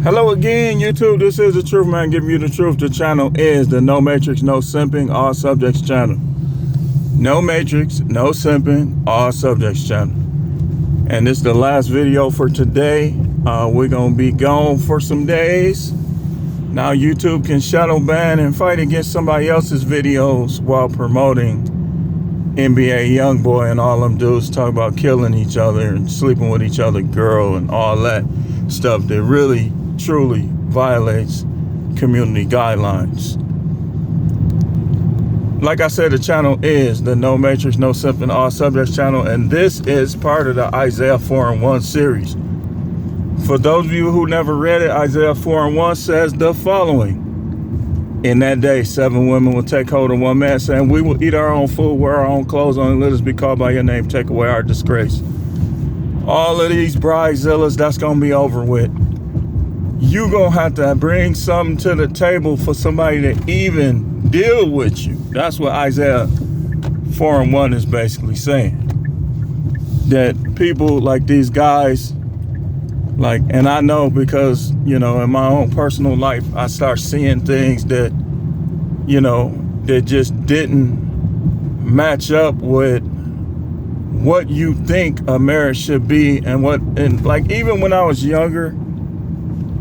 Hello again, YouTube. This is The Truth Man giving you the truth. The channel is the No Matrix, No Simping, All Subjects channel. No Matrix, No Simping, All Subjects channel. And this is the last video for today. We're going to be gone for some days. Now YouTube can shadow ban and fight against somebody else's videos while promoting NBA Youngboy and all them dudes talk about killing each other and sleeping with each other girl and all that stuff that really truly violates community guidelines. Like I said, the channel is the No Matrix, No Simping, All Subjects channel, and this is part of the Isaiah 4:1 series. For those of you who never read it, Isaiah 4:1 says the following. In that day, 7 women will take hold of one man, saying, we will eat our own food, wear our own clothes, only let us be called by your name, take away our disgrace. All of these bridezillas, that's going to be over with. You going to have to bring something to the table for somebody to even deal with you. That's what Isaiah 4:1 is basically saying. That people like these guys, like, and I know because, you know, in my own personal life, I start seeing things that, you know, that just didn't match up with what you think a marriage should be and like, even when I was younger,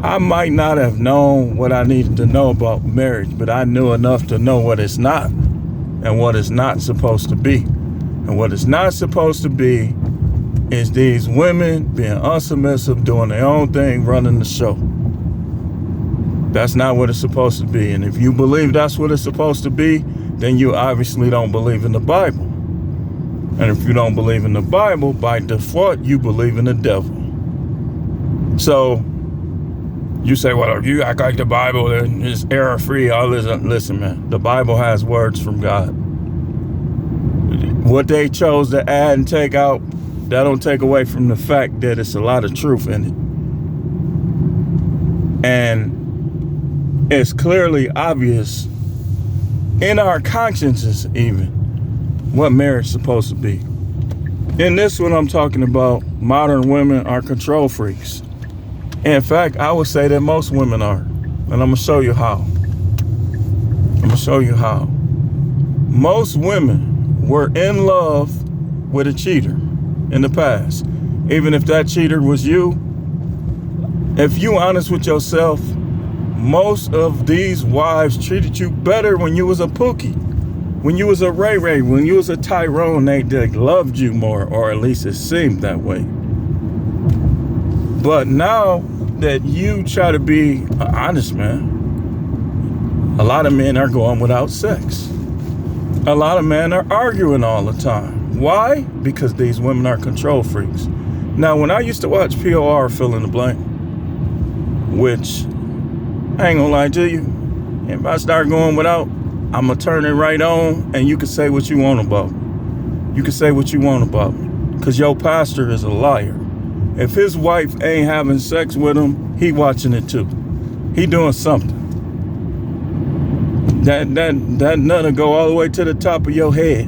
I might not have known what I needed to know about marriage, but I knew enough to know what it's not and what it's not supposed to be. And what it's not supposed to be is these women being unsubmissive, doing their own thing, running the show. That's not what it's supposed to be. And if you believe that's what it's supposed to be, then you obviously don't believe in the Bible. And if you don't believe in the Bible, by default, you believe in the devil. So you say, well, if you act like the Bible and it's error-free, all this. Listen, man, the Bible has words from God. What they chose to add and take out, that don't take away from the fact that it's a lot of truth in it. And it's clearly obvious in our consciences even what marriage is supposed to be. In this one, I'm talking about modern women are control freaks. In fact, I would say that most women are. And I'm going to show you how. Most women were in love with a cheater in the past. Even if that cheater was you, if you honest with yourself, most of these wives treated you better when you was a Pookie, when you was a Ray Ray, when you was a Tyrone. They loved you more, or at least it seemed that way. But now that you try to be an honest man, a lot of men are going without sex. A lot of men are arguing all the time. Why? Because these women are control freaks. Now, when I used to watch POR, fill in the blank, which I ain't gonna lie to you, if I start going without, I'm gonna turn it right on, and you can say what you want about me. You can say what you want about me, because your pastor is a liar. If his wife ain't having sex with him, he watching it too. He doing something. That nut'll go all the way to the top of your head.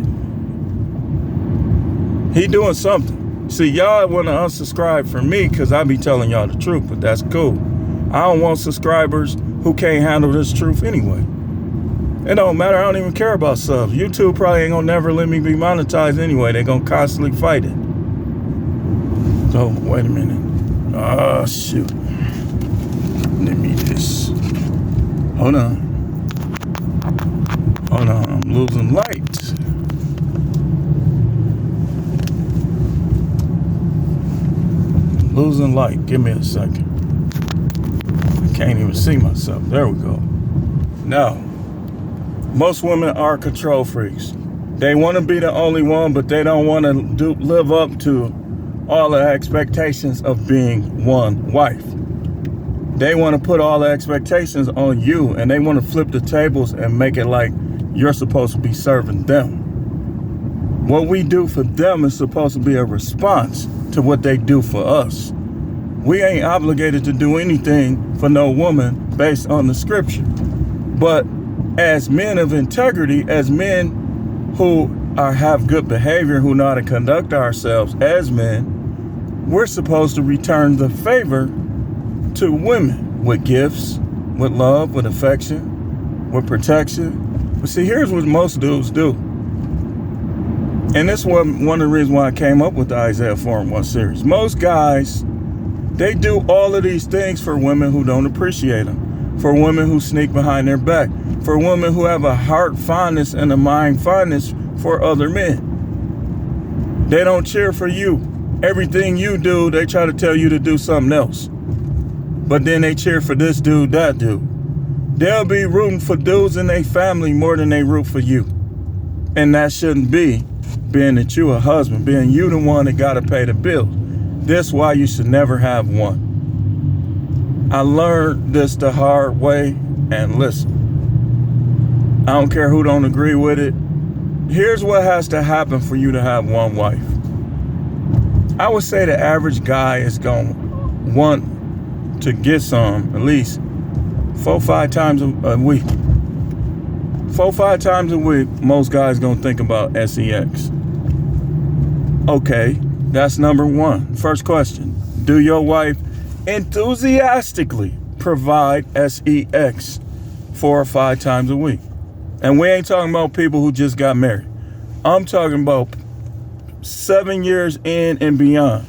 He doing something. See, y'all want to unsubscribe from me because I be telling y'all the truth, but that's cool. I don't want subscribers who can't handle this truth anyway. It don't matter. I don't even care about subs. YouTube probably ain't gonna never let me be monetized anyway. They gonna constantly fight it. So, wait a minute. Oh, shoot. Let me just... Hold on. I'm losing light. Losing light. Give me a second. I can't even see myself. There we go. Now, most women are control freaks. They want to be the only one, but they don't want to live up to all the expectations of being one wife. They want to put all the expectations on you, and they want to flip the tables and make it like you're supposed to be serving them. What we do for them is supposed to be a response to what they do for us. We ain't obligated to do anything for no woman based on the scripture. But as men of integrity, as men who have good behavior, who know how to conduct ourselves as men, we're supposed to return the favor to women. with gifts, with love, with affection, with protection. But see, here's what most dudes do. And this was one of the reasons why I came up with the Isaiah 4:1 series. Most guys, they do all of these things for women who don't appreciate them, for women who sneak behind their back, for women who have a heart fondness and a mind fondness for other men. They don't cheer for you. Everything you do, they try to tell you to do something else. But then they cheer for this dude, that dude. They'll be rooting for dudes in their family more than they root for you. And that shouldn't be, being that you a husband, being you the one that gotta pay the bills. That's why you should never have one. I learned this the hard way, and listen, I don't care who don't agree with it. Here's what has to happen for you to have one wife. I would say the average guy is going to want to get some at least 4-5 times a week. 4-5 times a week, most guys gonna think about sex. Okay, that's number one. First question, do your wife enthusiastically provide sex 4 or 5 times a week? And we ain't talking about people who just got married. I'm talking about 7 years in and beyond.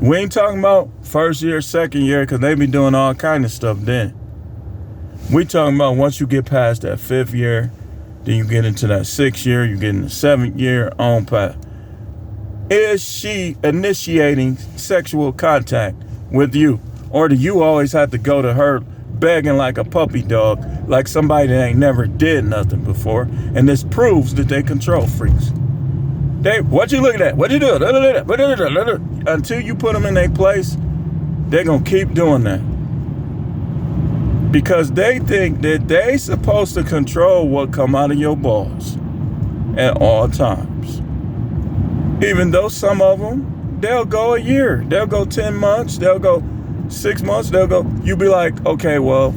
We ain't talking about first year, second year, because they be doing all kind of stuff then. We talking about once you get past that 5th year, then you get into that 6th year, you get in the 7th year, on path. Is she initiating sexual contact with you? Or do you always have to go to her begging like a puppy dog, like somebody that ain't never did nothing before? And this proves that they control freaks. What you looking at? What you doing? Until you put them in their place, they're going to keep doing that. Because they think that they supposed to control what come out of your balls at all times. Even though some of them, they'll go a year. They'll go 10 months. They'll go 6 months. You be like, okay, well,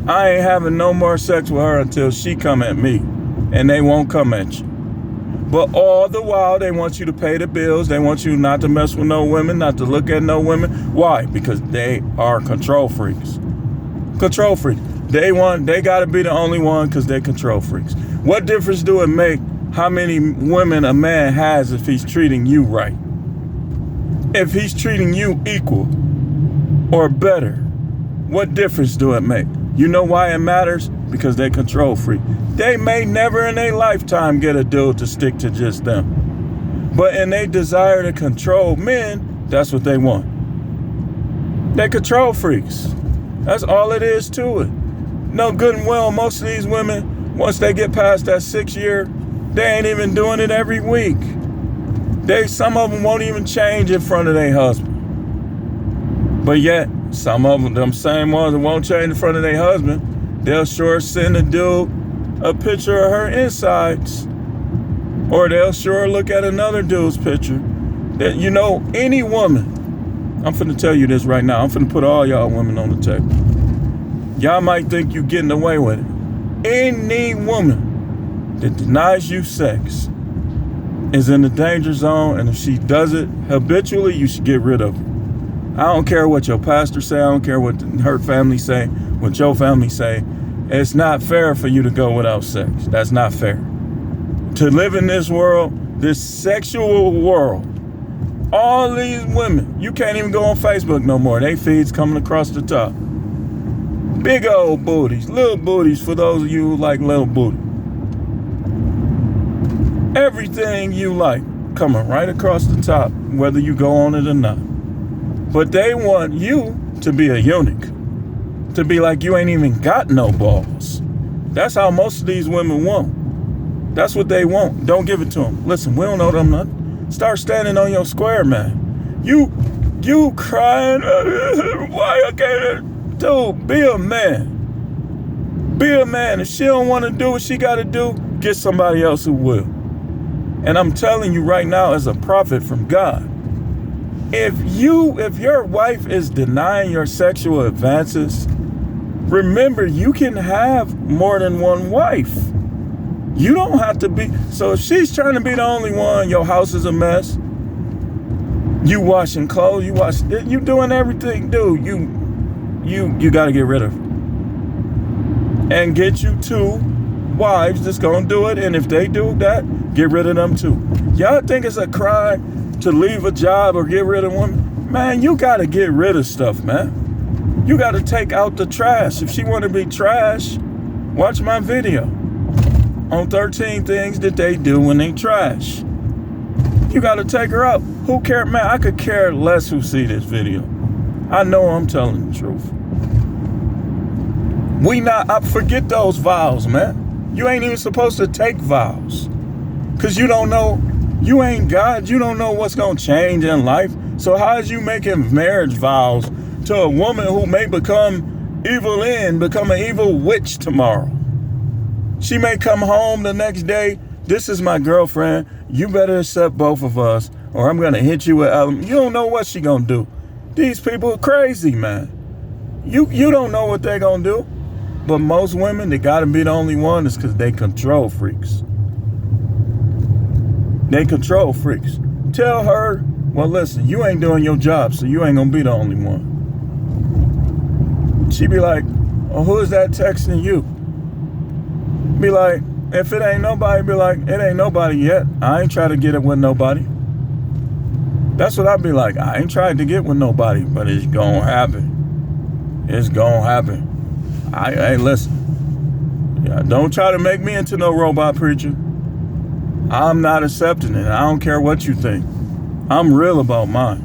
I ain't having no more sex with her until she come at me. And they won't come at you. But all the while, they want you to pay the bills. They want you not to mess with no women, not to look at no women. Why? Because they are control freaks. Control freaks. They got to be the only one because they're control freaks. What difference do it make how many women a man has if he's treating you right? If he's treating you equal or better, what difference do it make? You know why it matters? Because they control freak. They may never in their lifetime get a dude to stick to just them. But in their desire to control men, that's what they want. They control freaks. That's all it is to it. No good and well, most of these women, once they get past that 6th year, they ain't even doing it every week. Some of them won't even change in front of their husband. But yet, some of them same ones that won't change in front of their husband, they'll sure send a dude a picture of her insides. Or they'll sure look at another dude's picture. That, you know, any woman, I'm finna tell you this right now. I'm finna put all y'all women on the table. Y'all might think you getting away with it. Any woman that denies you sex is in the danger zone, and if she does it habitually, you should get rid of her. I don't care what your pastor say. I don't care what her family say, what your family say. It's not fair for you to go without sex. That's not fair. To live in this world, this sexual world, all these women, you can't even go on Facebook no more. They feeds coming across the top. Big old booties, little booties for those of you who like little booty. Everything you like coming right across the top, whether you go on it or not. But they want you to be a eunuch, to be like you ain't even got no balls. That's how most of these women want. That's what they want. Don't give it to them. Listen, we don't know them nothing. Start standing on your square, man. You crying, why I can't? Dude, be a man. Be a man. If she don't want to do what she got to do, get somebody else who will. And I'm telling you right now, as a prophet from God, if your wife is denying your sexual advances, remember you can have more than one wife. You don't have to be. So if she's trying to be the only one, your house is a mess. You washing clothes, you doing everything, dude. you got to get rid of her. And get you 2 wives that's going to do it. And if they do that, get rid of them too. Y'all think it's a crime to leave a job or get rid of women? Man, you got to get rid of stuff, man. You got to take out the trash. If she want to be trash, watch my video on 13 things that they do when they trash. You got to take her out. Who care? Man, I could care less who see this video. I know I'm telling the truth. I forget those vows, man. You ain't even supposed to take vows. Because you don't know, you ain't God. You don't know what's going to change in life. So how is you making marriage vows to a woman who may become become an evil witch tomorrow? She may come home the next day. This is my girlfriend. You better accept both of us or I'm going to hit you with elements. You don't know what she going to do. These people are crazy, man. You don't know what they're going to do. But most women, they got to be the only one is because they control freaks. They control freaks. Tell her, well, listen, you ain't doing your job, so you ain't going to be the only one. She be like, oh, who is that texting you? Be like, if it ain't nobody, be like, it ain't nobody yet. I ain't trying to get it with nobody. That's what I be like. I ain't trying to get with nobody, but it's gonna happen. It's gonna happen. Hey, listen. Yeah, don't try to make me into no robot preacher. I'm not accepting it. I don't care what you think. I'm real about mine.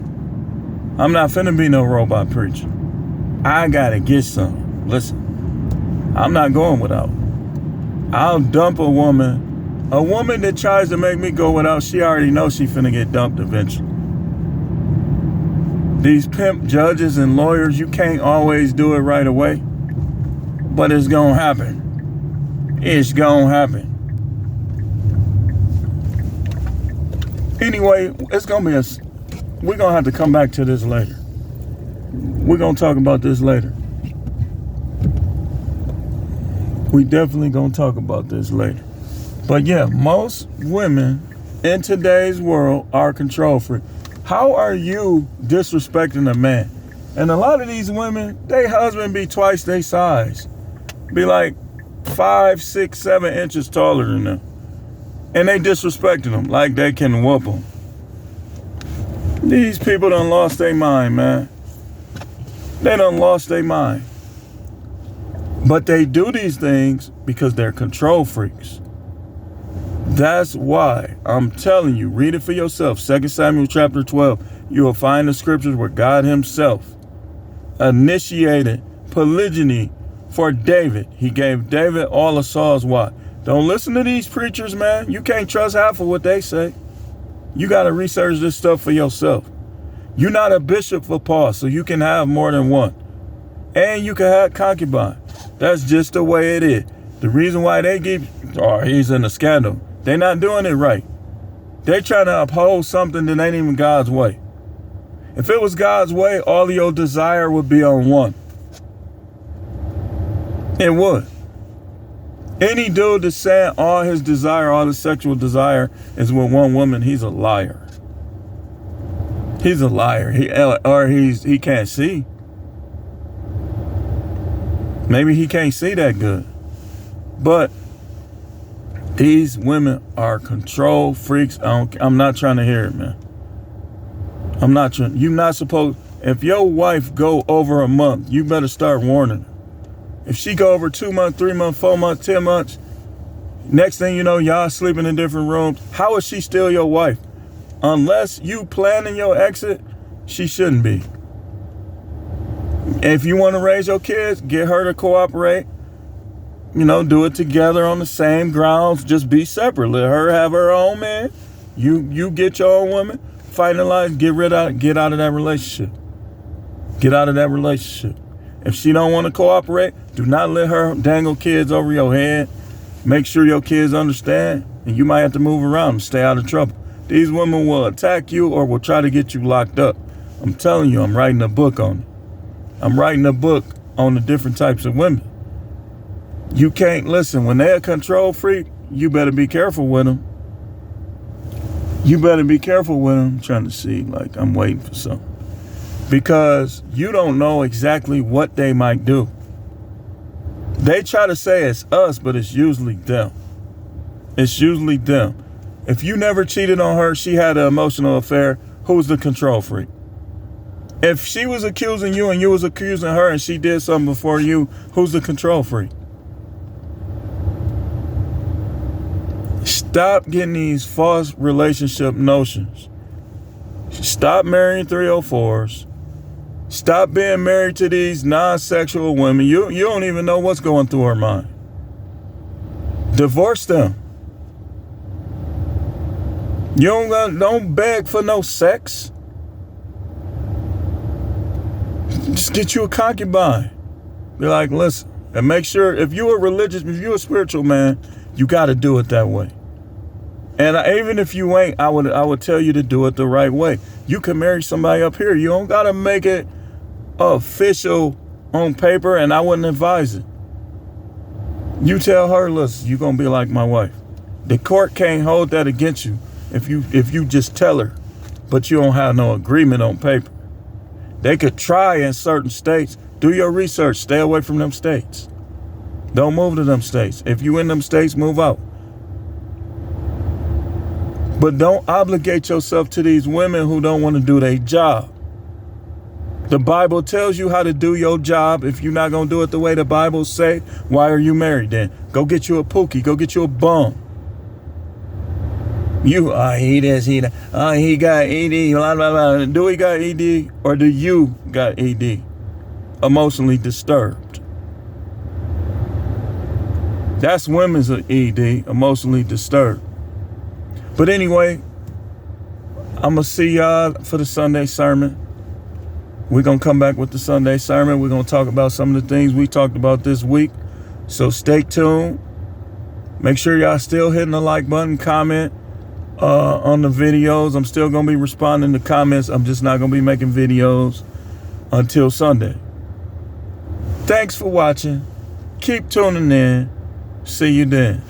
I'm not finna be no robot preacher. I gotta get some. Listen, I'm not going without. I'll dump a woman. A woman that tries to make me go without, she already knows she finna get dumped eventually. These pimp judges and lawyers, you can't always do it right away. But it's gonna happen. It's gonna happen. Anyway, it's gonna be we're gonna have to come back to this later. We're gonna talk about this later. We definitely gonna talk about this later. But yeah, most women in today's world are control freaks. How are you disrespecting a man? And a lot of these women, they husband be twice their size. Be like 5, 6, 7 inches taller than them. And they disrespecting them like they can whoop them. These people done lost their mind, man. They done lost their mind. But they do these things because they're control freaks. That's why I'm telling you, read it for yourself. 2 Samuel chapter 12. You will find the scriptures where God himself initiated polygyny for David. He gave David all of Saul's wives. Don't listen to these preachers, man. You can't trust half of what they say. You got to research this stuff for yourself. You're not a bishop for Paul, so you can have more than one. And you can have concubine. That's just the way it is. The reason why they he's in a scandal. They're not doing it right. They're trying to uphold something that ain't even God's way. If it was God's way, all of your desire would be on one. It would. Any dude that's saying all his desire, all his sexual desire is with one woman, he's a liar. He's a liar. He can't see. Maybe he can't see that good. But these women are control freaks. I'm not trying to hear it, man. I'm not trying. You're not supposed. If your wife go over a month, you better start warning her. If she go over 2 months, 3 months, 4 months, 10 months, next thing you know, y'all sleeping in different rooms. How is she still your wife? Unless you planning your exit, she shouldn't be. If you want to raise your kids, get her to cooperate. You know, do it together on the same grounds. Just be separate. Let her have her own man. You get your own woman. Finalize. Get out of that relationship. Get out of that relationship. If she don't want to cooperate, do not let her dangle kids over your head. Make sure your kids understand, and you might have to move around and stay out of trouble. These women will attack you or will try to get you locked up. I'm telling you, I'm writing a book on it. I'm writing a book on the different types of women. You can't listen. When they're a control freak, you better be careful with them. You better be careful with them. I'm trying to see, like, I'm waiting for something. because you don't know exactly what they might do. They try to say it's us, but it's usually them. It's usually them. If you never cheated on her, she had an emotional affair, who's the control freak? If she was accusing you and you was accusing her and she did something before you, who's the control freak? Stop getting these false relationship notions. Stop marrying 304s. Stop being married to these non-sexual women. You don't even know what's going through her mind. Divorce them. You don't beg for no sex. Just get you a concubine. Be like, listen, and make sure if you're a spiritual man, you got to do it that way. And even if you ain't, I would tell you to do it the right way. You can marry somebody up here. You don't got to make it official on paper, and I wouldn't advise it. You tell her, listen, you're going to be like my wife. The court can't hold that against you if you just tell her, but you don't have no agreement on paper. They could try in certain states. Do your research. Stay away from them states. Don't move to them states. If you in them states, move out. But don't obligate yourself to these women who don't want to do their job. The Bible tells you how to do your job. If you're not going to do it the way the Bible say, why are you married then? Go get you a pookie. Go get you a bum. He this, he that. He got ED. Blah, blah, blah. Do he got ED or do you got ED? Emotionally disturbed. That's women's ED, emotionally disturbed. But anyway, I'm going to see y'all for the Sunday sermon. We're going to come back with the Sunday sermon. We're going to talk about some of the things we talked about this week. So stay tuned. Make sure y'all still hitting the like button, comment on the videos. I'm still going to be responding to comments. I'm just not going to be making videos until Sunday. Thanks for watching. Keep tuning in. See you then.